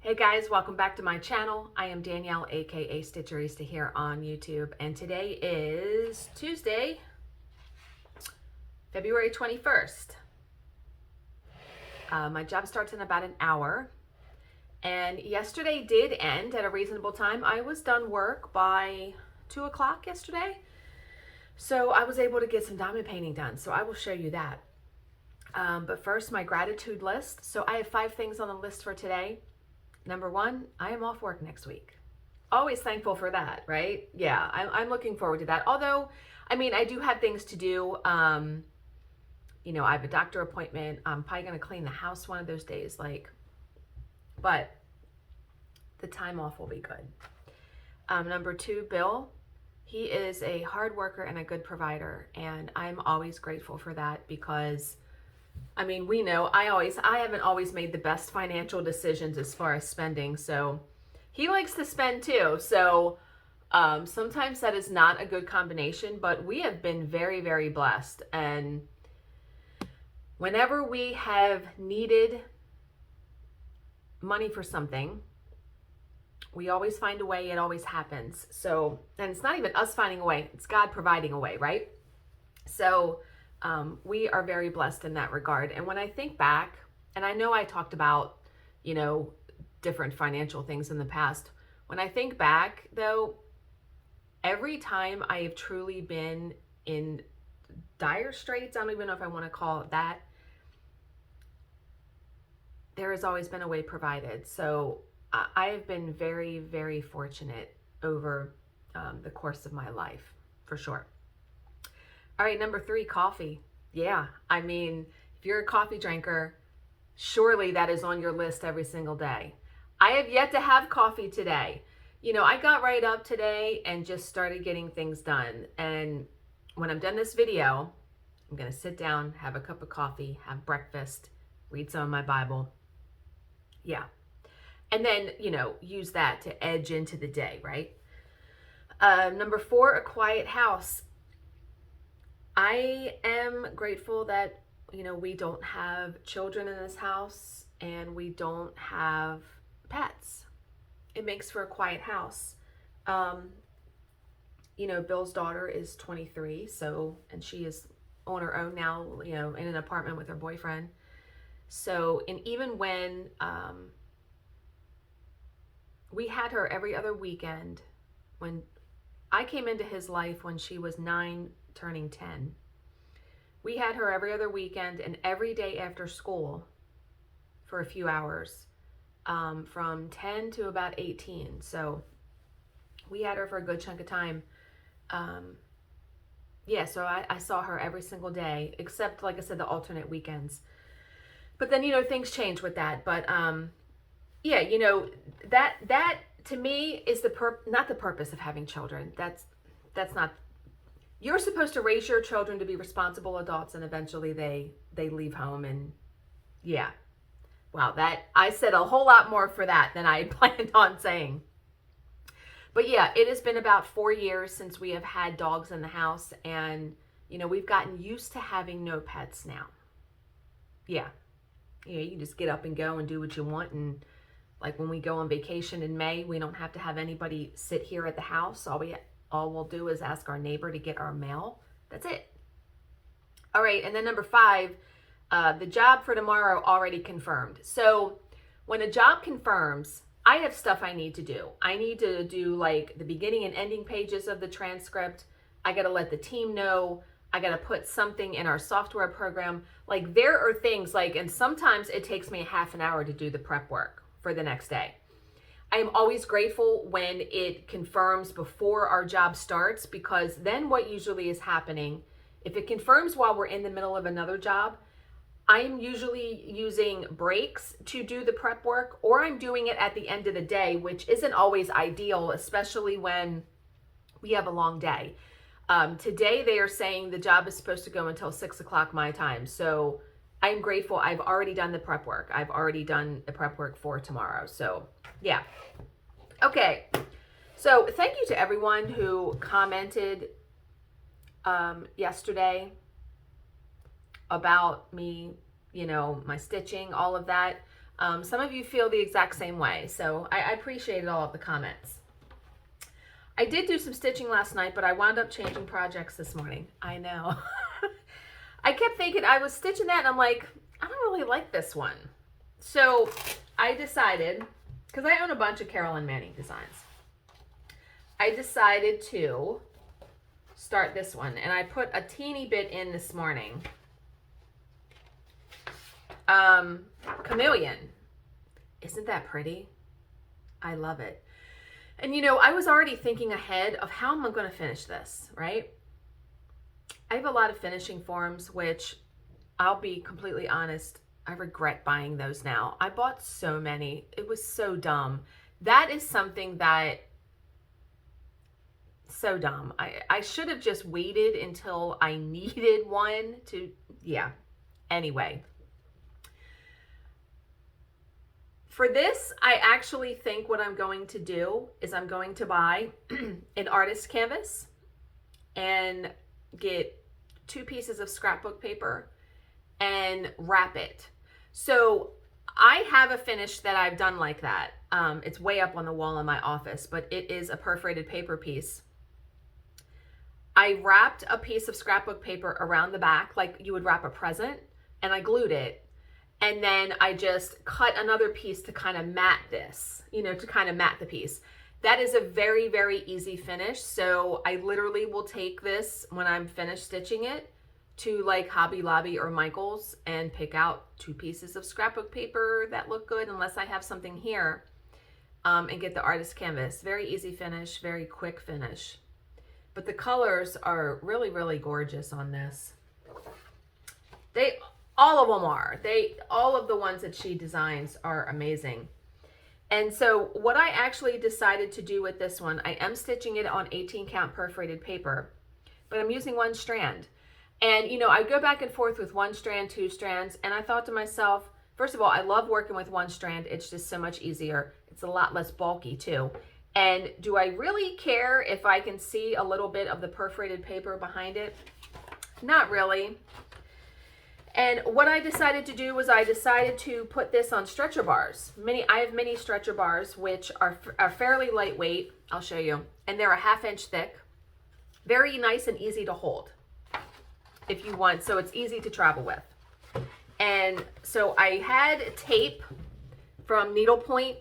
Hey guys, welcome back to my channel. I am Danielle, aka Stitcherista here on YouTube, and today is Tuesday, February 21st. My job starts in about an hour, and yesterday did end at a reasonable time. I was done work by 2 o'clock yesterday, so I was able to get some diamond painting done, so I will show you that. But first, my gratitude list. So I have 5 things on the list for today. Number 1, I am off work next week. Always thankful for that, right? Yeah, I'm looking forward to that. Although, I mean, I do have things to do. You know, I have a doctor appointment. I'm probably going to clean the house one of those days. But the time off will be good. Number 2, Bill. He is a hard worker and a good provider. And I'm always grateful for that because I mean, we know I haven't always made the best financial decisions as far as spending. So he likes to spend too. So sometimes that is not a good combination, but we have been very, very blessed. And whenever we have needed money for something, we always find a way. It always happens. So, and it's not even us finding a way. It's God providing a way, right? So we are very blessed in that regard. And when I think back, and I know I talked about, you know, different financial things in the past. When I think back, though, every time I have truly been in dire straits, I don't even know if I want to call it that, there has always been a way provided. So I have been very, very fortunate over the course of my life, for sure. All right, number 3, coffee. Yeah, I mean, if you're a coffee drinker, surely that is on your list every single day. I have yet to have coffee today. You know, I got right up today and just started getting things done. And when I'm done this video, I'm going to sit down, have a cup of coffee, have breakfast, read some of my Bible. Yeah. And then, you know, use that to edge into the day, right? Number 4, a quiet house. I am grateful that, you know, we don't have children in this house and we don't have pets. It makes for a quiet house. You know, Bill's daughter is 23, so, and she is on her own now, you know, in an apartment with her boyfriend. So, and even when we had her every other weekend, when I came into his life when she was 9, turning 10. We had her every other weekend and every day after school for a few hours, from 10 to about 18. So we had her for a good chunk of time. Yeah, so I saw her every single day, except, like I said, the alternate weekends. But then, you know, things change with that. But yeah, you know, that to me is not the purpose of having children. That's not. You're supposed to raise your children to be responsible adults, and eventually they leave home. And yeah, wow, that I said a whole lot more for that than I had planned on saying. But yeah, it has been about 4 years since we have had dogs in the house, and you know, we've gotten used to having no pets now. Yeah, you can just get up and go and do what you want. And like when we go on vacation in May, we don't have to have anybody sit here at the house. All we'll do is ask our neighbor to get our mail. That's it. All right, and then number 5, the job for tomorrow already confirmed. So when a job confirms, I have stuff I need to do. I need to do like the beginning and ending pages of the transcript. I got to let the team know. I got to put something in our software program. Like there are things like, and sometimes it takes me a half an hour to do the prep work for the next day. I am always grateful when it confirms before our job starts, because then what usually is happening, if it confirms while we're in the middle of another job, I'm usually using breaks to do the prep work, or I'm doing it at the end of the day, which isn't always ideal, especially when we have a long day. Today they are saying the job is supposed to go until 6 o'clock my time. So I'm grateful I've already done the prep work. I've already done the prep work for tomorrow. So yeah. Okay. So thank you to everyone who commented yesterday about me, you know, my stitching, all of that. Some of you feel the exact same way, so I appreciated all of the comments. I did do some stitching last night, but I wound up changing projects this morning. I know. I kept thinking, I was stitching that and I'm like, I don't really like this one. So I decided, because I own a bunch of Carol and Manning designs, I decided to start this one. And I put a teeny bit in this morning. Chameleon. Isn't that pretty? I love it. And you know, I was already thinking ahead of how am I going to finish this, right? I have a lot of finishing forms, which I'll be completely honest, I regret buying those now. I bought so many. It was so dumb. That is something that, so dumb. I should have just waited until I needed one to, yeah. Anyway. For this, I actually think what I'm going to do is I'm going to buy an artist canvas and get 2 pieces of scrapbook paper and wrap it. So I have a finish that I've done like that. It's way up on the wall in my office, but it is a perforated paper piece. I wrapped a piece of scrapbook paper around the back like you would wrap a present, and I glued it. And then I just cut another piece to kind of mat this, you know, to kind of mat the piece. That is a very, very easy finish. So I literally will take this when I'm finished stitching it to like Hobby Lobby or Michael's and pick out 2 pieces of scrapbook paper that look good, unless I have something here, and get the artist canvas. Very easy finish, very quick finish. But the colors are really, really gorgeous on this. All of them are. All of the ones that she designs are amazing. And so what I actually decided to do with this one, I am stitching it on 18 count perforated paper, but I'm using 1 strand. And you know, I go back and forth with 1 strand, 2 strands, and I thought to myself, first of all, I love working with 1 strand. It's just so much easier. It's a lot less bulky too. And do I really care if I can see a little bit of the perforated paper behind it? Not really. And what I decided to do was I decided to put this on stretcher bars. I have mini stretcher bars, which are fairly lightweight. I'll show you. And they're a 1/2 inch thick. Very nice and easy to hold if you want. So it's easy to travel with. And so I had tape from needlepoint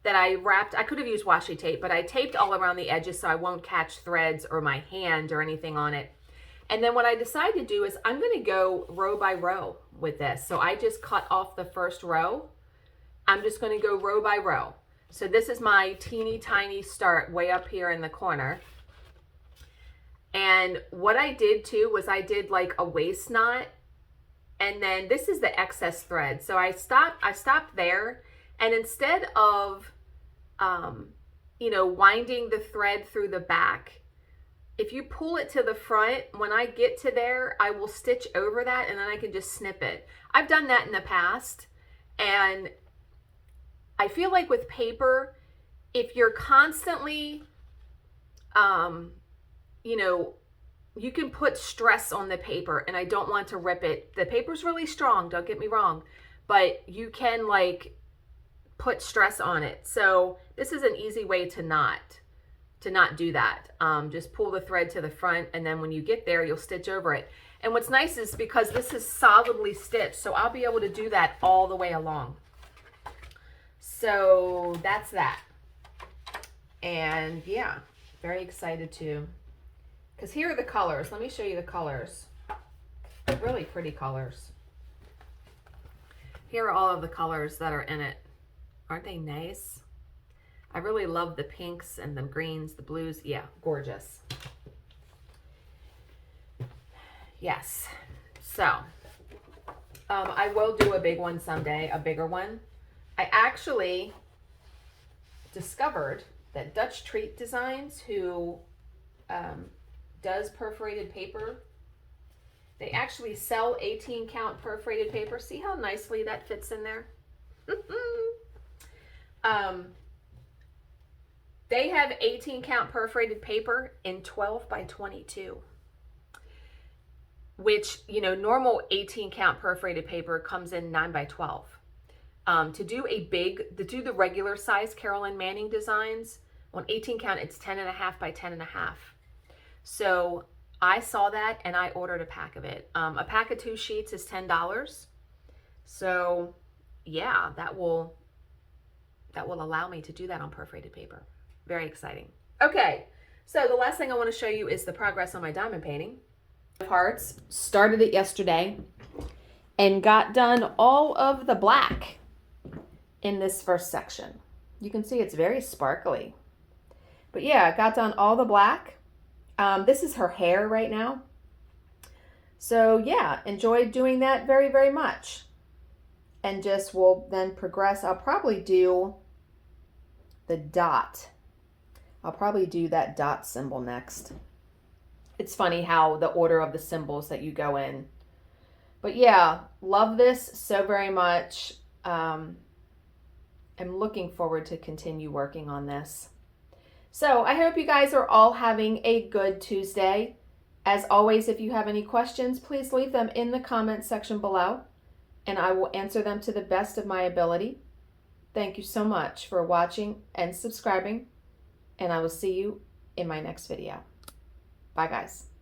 that I wrapped. I could have used washi tape, but I taped all around the edges so I won't catch threads or my hand or anything on it. And then what I decided to do is I'm going to go row by row with this. So I just cut off the first row. I'm just going to go row by row. So this is my teeny tiny start way up here in the corner. And what I did too was I did like a waist knot. And then this is the excess thread. So I stopped there. And instead of, you know, winding the thread through the back, if you pull it to the front, when I get to there, I will stitch over that and then I can just snip it. I've done that in the past, and I feel like with paper, if you're constantly, you know, you can put stress on the paper, and I don't want to rip it. The paper's really strong, don't get me wrong, but you can like put stress on it. So this is an easy way to not do that. Just pull the thread to the front, and then when you get there, you'll stitch over it. And what's nice is because this is solidly stitched, so I'll be able to do that all the way along. So that's that. And yeah, very excited to, because here are the colors. Let me show you the colors. Really pretty colors. Here are all of the colors that are in it. Aren't they nice? I really love the pinks and the greens, the blues. Yeah, gorgeous. Yes. So, I will do a big one someday, a bigger one. I actually discovered that Dutch Treat Designs, who does perforated paper, they actually sell 18 count perforated paper. See how nicely that fits in there? They have 18 count perforated paper in 12 by 22, which, you know, normal 18 count perforated paper comes in 9 by 12. To do the regular size Carolyn Manning designs on 18 count, it's 10.5 by 10.5. So I saw that and I ordered a pack of it. A pack of 2 sheets is $10. So yeah, that will allow me to do that on perforated paper. Very exciting. Okay, so the last thing I want to show you is the progress on my diamond painting. Hearts, started it yesterday and got done all of the black in this first section. You can see it's very sparkly. But yeah, I got done all the black. This is her hair right now. So yeah, enjoyed doing that very, very much. And just will then progress. I'll probably do the dot. I'll probably do that dot symbol next. It's funny how the order of the symbols that you go in. But yeah, love this so very much. I'm looking forward to continue working on this. So I hope you guys are all having a good Tuesday. As always, if you have any questions, please leave them in the comments section below, and I will answer them to the best of my ability. Thank you so much for watching and subscribing, and I will see you in my next video. Bye, guys.